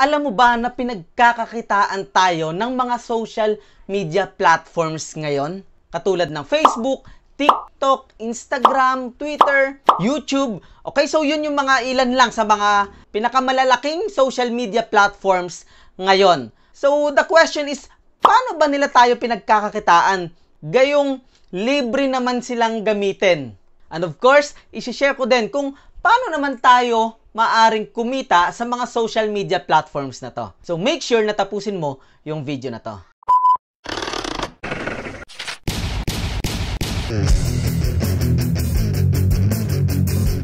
Alam mo ba na pinagkakakitaan tayo ng mga social media platforms ngayon? Katulad ng Facebook, TikTok, Instagram, Twitter, YouTube. Okay, so yun yung mga ilan lang sa mga pinakamalalaking social media platforms ngayon. So the question is, paano ba nila tayo pinagkakakitaan? Gayong libre naman silang gamitin. And of course, isi-share ko din kung paano naman tayo maaring kumita sa mga social media platforms na to. So make sure na tapusin mo yung video na to.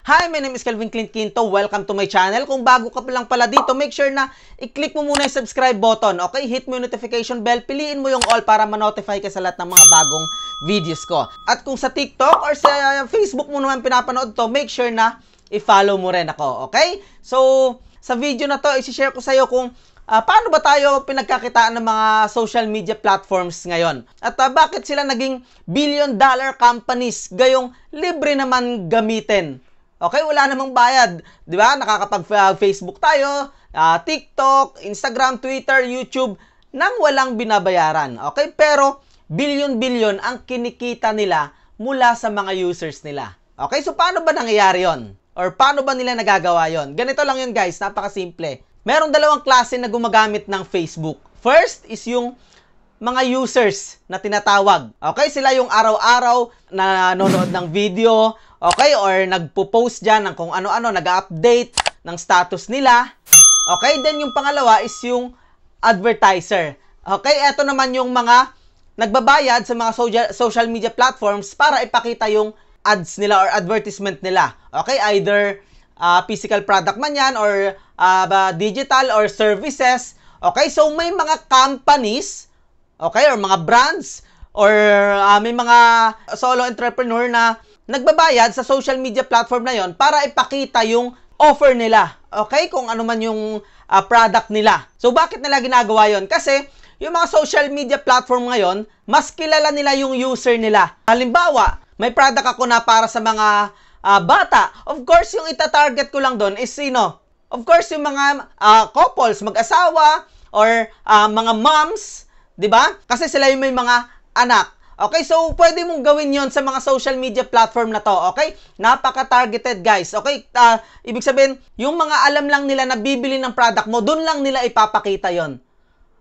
Hi, my name is Kelvin Clint Quinto. Welcome to my channel. Kung bago ka pa lang pala dito, make sure na i-click mo muna yung subscribe button. Okay? Hit mo yung notification bell. Piliin mo yung all para ma-notify ka sa lahat ng mga bagong videos ko. At kung sa TikTok or sa Facebook mo naman pinapanood to, make sure na i-follow mo rin ako. Okay? So, sa video na to, isi-share ko sa iyo kung paano ba tayo pinagkakitaan ng mga social media platforms ngayon? At bakit sila naging billion-dollar companies gayong libre naman gamitin? Okay, wala namang bayad. Di ba? Nakakapag-Facebook tayo, TikTok, Instagram, Twitter, YouTube, nang walang binabayaran. Okay, pero billion-billion ang kinikita nila mula sa mga users nila. Okay, so paano ba nangyayari yon? Or paano ba nila nagagawa yon? Ganito lang yun guys, napakasimple. Merong dalawang klase na gumagamit ng Facebook. First is yung mga users na tinatawag. Okay, sila yung araw-araw na nanonood ng video, okay, or nagpo-post dyan ng kung ano-ano, nag-update ng status nila. Okay, then yung pangalawa is yung advertiser. Okay, eto naman yung mga nagbabayad sa mga social media platforms para ipakita yung ads nila or advertisement nila. Okay, either physical product man yan or digital or services. Okay, so may mga companies, okay, or mga brands or may mga solo entrepreneur na nagbabayad sa social media platform na yon para ipakita yung offer nila. Okay, kung ano man yung product nila. So bakit nila ginagawa yon? Kasi yung mga social media platform ngayon, mas kilala nila yung user nila. Halimbawa, may product ako na para sa mga bata. Of course, yung ita-target ko lang doon is sino? Of course, yung mga couples, mag-asawa, or mga moms, di ba? Kasi sila yung may mga anak. Okay, so pwede mong gawin yon sa mga social media platform na to. Okay? Napaka-targeted, guys. Okay? Ibig sabihin, yung mga alam lang nila na bibili ng product mo, doon lang nila ipapakita yon.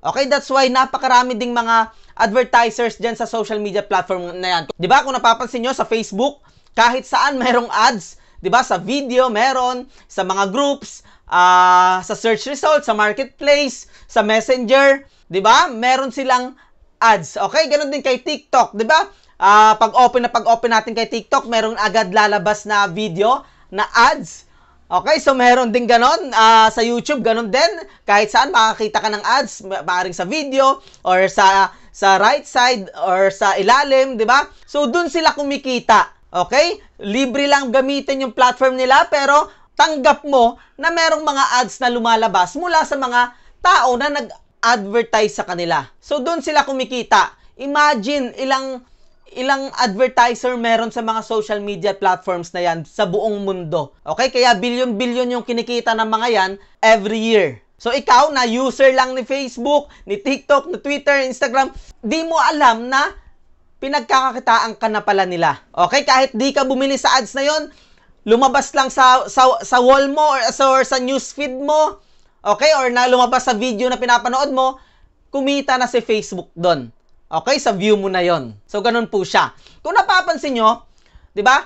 Okay? That's why napakarami ding mga advertisers dyan sa social media platform na yan. Di ba? Kung napapansin nyo sa Facebook, kahit saan merong ads. Di ba? Sa video, meron. Sa mga groups, sa search results, sa marketplace, sa messenger. Di ba? Meron silang ads. Okay? Ganon din kay TikTok. Di ba? Pag-open natin kay TikTok, meron agad lalabas na video na ads. Okay? So, meron din ganon. Sa YouTube, ganon din. Kahit saan makakita ka ng ads. Maaaring sa video or sa right side or sa ilalim. Di ba? So, dun sila kumikita. Okay? Libre lang gamitin yung platform nila pero tanggap mo na merong mga ads na lumalabas mula sa mga tao na nag-advertise sa kanila. So, doon sila kumikita. Imagine, ilang advertiser meron sa mga social media platforms na yan sa buong mundo. Okay? Kaya billion-billion yung kinikita ng mga yan every year. So, ikaw na user lang ni Facebook, ni TikTok, ni Twitter, Instagram, di mo alam na pinagkakakitaan ka na pala nila. Okay? Kahit di ka bumili sa ads na yon, lumabas lang sa wall mo or sa newsfeed mo, okay? Or na lumabas sa video na pinapanood mo, kumita na si Facebook doon. Okay? Sa view mo na yon. So, ganun po siya. Kung napapansin nyo, di ba?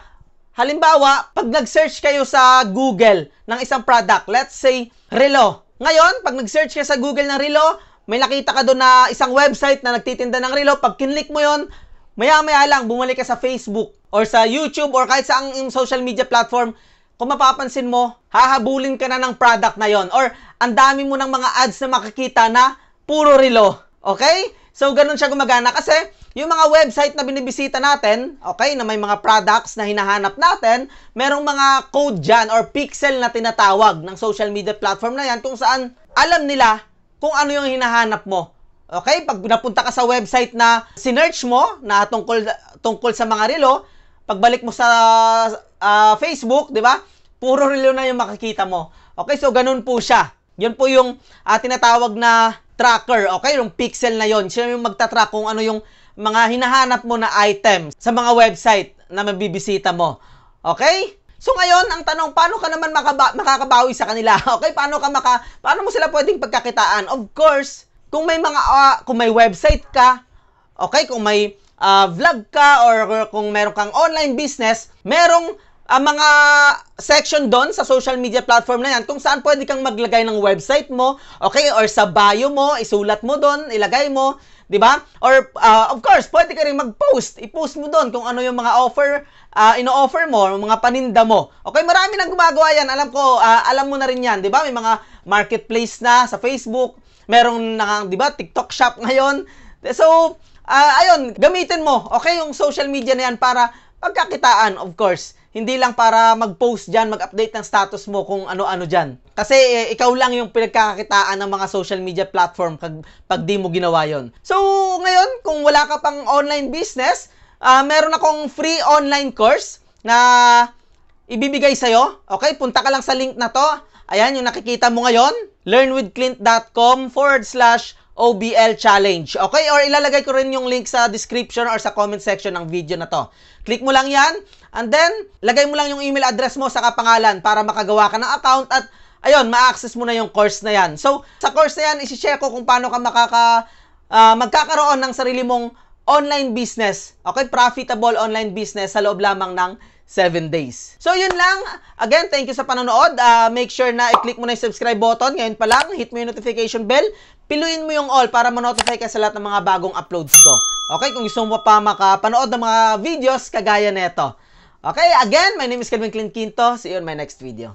Halimbawa, pag nag-search kayo sa Google ng isang product, let's say, relo. Ngayon, pag nag-search ka sa Google ng relo, may nakita ka doon na isang website na nagtitinda ng relo. Pag kinlik mo yon, maya-maya lang, bumalik ka sa Facebook or sa YouTube or kahit saang social media platform, kung mapapansin mo, hahabulin ka na ng product na yon or ang dami mo ng mga ads na makikita na puro relo. Okay? So, ganun siya gumagana kasi yung mga website na binibisita natin, okay, na may mga products na hinahanap natin, merong mga code dyan or pixel na tinatawag ng social media platform na yan kung saan alam nila kung ano yung hinahanap mo. Okay? Pag napunta ka sa website na sinearch mo na tungkol sa mga relo, pagbalik mo sa Facebook, di ba? Puro relo na yung makikita mo. Okay? So, ganun po siya. Yun po yung tinatawag na tracker, okay? Yung pixel na yon, siya yung magtatrack kung ano yung mga hinahanap mo na item sa mga website na mabibisita mo. Okay? So ngayon, ang tanong, paano ka naman makakabawi sa kanila? Okay? Paano mo sila pwedeng pagkakitaan? Of course, kung may website ka, okay, kung may vlog ka or kung meron kang online business, merong mga section doon sa social media platform na yan kung saan pwede kang maglagay ng website mo, okay, or sa bio mo, isulat mo doon, ilagay mo, di ba? Or of course, pwede ka rin mag-post, i-post mo doon kung ano yung mga offer, ino-offer mo, mga paninda mo. Okay, marami nang gumagawa yan, alam ko, alam mo na rin yan, di ba? May mga marketplace na sa Facebook, merong di ba, TikTok shop ngayon. So, ayun, gamitin mo, okay, yung social media na yan para pagkakitaan, of course. Hindi lang para mag-post dyan, mag-update ng status mo kung ano-ano dyan. Kasi ikaw lang yung pinagkakakitaan ng mga social media platform pag di mo ginawa yon. So, ngayon, kung wala ka pang online business, meron akong free online course na ibibigay sa'yo. Okay, punta ka lang sa link na to. Ayan, yung nakikita mo ngayon, learnwithclint.com/OBL challenge. Okay, or ilalagay ko rin yung link sa description or sa comment section ng video na to. Click mo lang yan, and then, lagay mo lang yung email address mo sa kapangalan para makagawa ka ng account at, ayun, ma-access mo na yung course na yan. So, sa course na yan, isi-share ko kung paano ka magkakaroon ng sarili mong online business. Okay, profitable online business sa loob lamang ng 7 days. So, yun lang. Again, thank you sa panonood. Make sure na i-click mo na yung subscribe button. Ngayon pa lang, hit mo yung notification bell. Piluin mo yung all para ma-notify ka sa lahat ng mga bagong uploads ko. Okay, kung gusto mo pa makapanood ng mga videos kagaya nito. Okay, again, my name is Kelvin Clint Quinto. See you in my next video.